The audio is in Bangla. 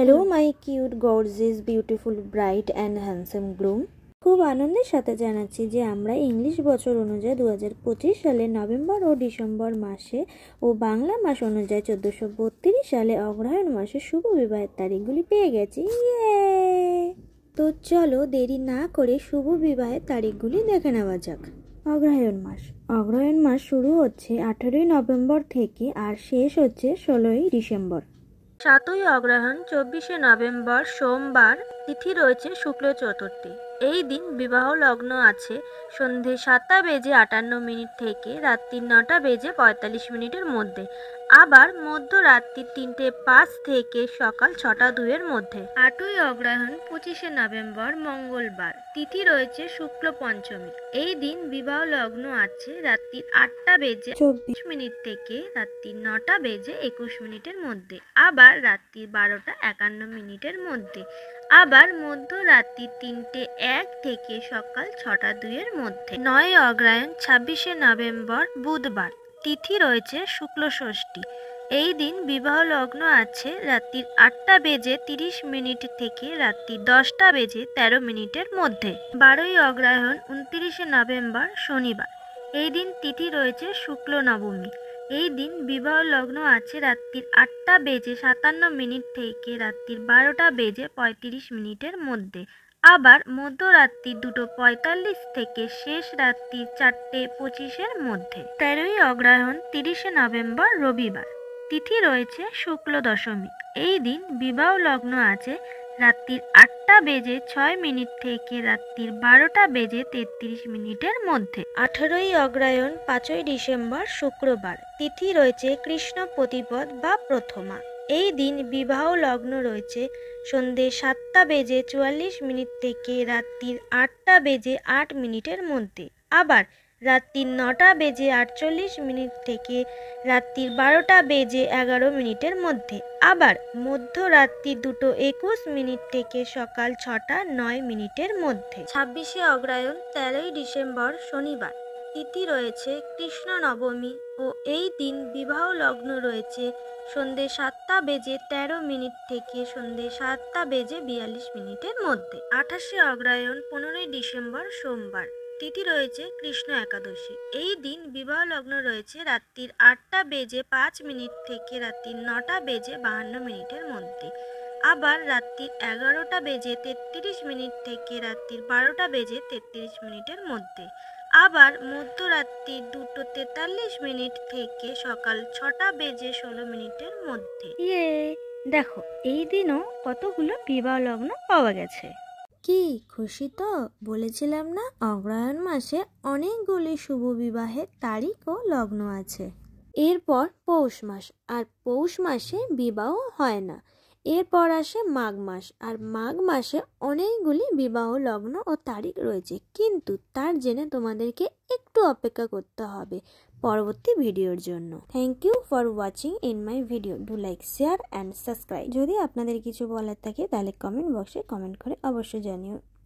Hello my cute gorgeous beautiful bright and handsome groom. খুব আনন্দের সাথে জানাচ্ছি যে আমরা ইংলিশ বছর অনুযায়ী 2025 সালে নভেম্বর ও ডিসেম্বর মাসে ও বাংলা মাস অনুযায়ী 1432 সালে অগ্রহায়ণ মাসে শুভ বিবাহের তারিখগুলি পেয়ে গেছি। তো চলো দেরি না করে শুভ বিবাহের তারিখগুলি দেখে নেওয়া যাক। অগ্রহায়ণ মাস শুরু হচ্ছে 18 নভেম্বর থেকে আর শেষ হচ্ছে 16 ডিসেম্বর। 7ই অগ্রহায়ণ 24শে নভেম্বর সোমবার, তিথি রয়েছে শুক্ল চতুর্থী। এই দিন বিবাহ লগ্ন আছে সন্ধে 7টা বেজে 58 থেকে রাত্রি 9টা বেজে 45 মিনিটের মধ্যে, আবার মধ্যরাত্রি 3টে 5 থেকে সকাল 6টা 2-এর মধ্যে। 8ই অগ্রহায়ণ 25শে নভেম্বর মঙ্গলবার, তিথি রয়েছে শুক্ল পঞ্চমী। এই দিন বিবাহ লগ্ন আছে রাত্রি 8টা বেজে 24 মিনিট থেকে রাত্রি 9টা বেজে 21 মিনিটের মধ্যে, আবার রাত্রি 12টা 51 মিনিটের মধ্যে, আবার মধ্যরাত্রি 3টে 1 থেকে সকাল 6টা 2-এর মধ্যে। 9ই অগ্রহায়ণ 26শে নভেম্বর বুধবার, তিথি রয়েছে শুক্ল ষষ্ঠী। এই দিন বিবাহ লগ্ন আছে রাত্রি 8টা বেজে 30 মিনিট থেকে রাত্রি 10টা বেজে 13 মিনিটের মধ্যে। 12ই অগ্রহায়ণ 29শে নভেম্বর শনিবার, এই দিন তিথি রয়েছে শুক্ল নবমী। এই দিন বিবাহ লগ্ন আছে রাত্রি 8টা বেজে 57 মিনিট থেকে রাত্রি 12টা বেজে 35 মিনিটের মধ্যে, আবার মধ্যরাত্রি 2:45 থেকে শেষ রাত্রি 4টে 25-এর মধ্যে। 13ই অগ্রহায়ণ 30শে নভেম্বর রবিবার, তিথি রয়েছে শুক্ল দশমী। এই দিন বিবাহ লগ্ন আছে রাত্রি 8টা বেজে 6 মিনিট থেকে রাত্রি 12টা বেজে 33 মিনিটের মধ্যে। 18ই অগ্রহায়ণ 5ই ডিসেম্বর শুক্রবার, তিথি রয়েছে কৃষ্ণ প্রতিপদ বা প্রথমা। এই দিন বিবাহ লগ্ন রয়েছে সন্ধে 7টা বেজে 44 মিনিট থেকে রাত্রি 8টা বেজে 8 মিনিটের মধ্যে, আবার রাত্রি 9টা বেজে 48 মিনিট থেকে রাত্রি 12টা বেজে 11 মিনিটের মধ্যে, আবার মধ্যরাত্রি 2:21 মিনিট থেকে সকাল 6টা 9 মিনিটের মধ্যে। 26শে অগ্রহায়ণ 13ই ডিসেম্বর শনিবার, তিথি রয়েছে কৃষ্ণ নবমী ও এই দিন বিবাহ লগ্ন রয়েছে সন্ধে 7টা বেজে 13 মিনিট থেকে সন্ধে 7টা বেজে 42 মিনিটের মধ্যে। 28শে অগ্রহায়ণ 15ই ডিসেম্বর সোমবার, তিথি রয়েছে কৃষ্ণ একাদশী। এই দিন বিবাহ লগ্ন রয়েছে রাত্রি 8টা বেজে 5 মিনিট থেকে রাত্রি 9টা বেজে 52 মিনিটের মধ্যে, আবার রাত্রি 11টা বেজে 33 মিনিট থেকে রাত্রি 12টা বেজে 33 মিনিটের মধ্যে, আবার মধ্যরাত্রি 2:43 মিনিট থেকে সকাল 6টা বেজে 16 মিনিটের মধ্যে। দেখো এই দিনও কতগুলো বিবাহ লগ্ন পাওয়া গেছে। কি খুশি তো? বলেছিলাম না অগ্রহায়ণ মাসে অনেকগুলি শুভ বিবাহের তারিখ ও লগ্ন আছে। এরপর পৌষ মাস, আর পৌষ মাসে বিবাহ হয় না। এরপর আসে মাঘ মাস, আর মাঘ মাসে অনেকগুলি বিবাহ লগ্ন ও তারিখ রয়েছে, কিন্তু তার জেনে তোমাদেরকে একটু অপেক্ষা করতে হবে পরবর্তী ভিডিওর জন্য। Thank you for watching in my video. Do like, share and subscribe. যদি আপনাদের কিছু বলার থাকে তাহলে কমেন্ট বক্সে কমেন্ট করে অবশ্যই জানিও।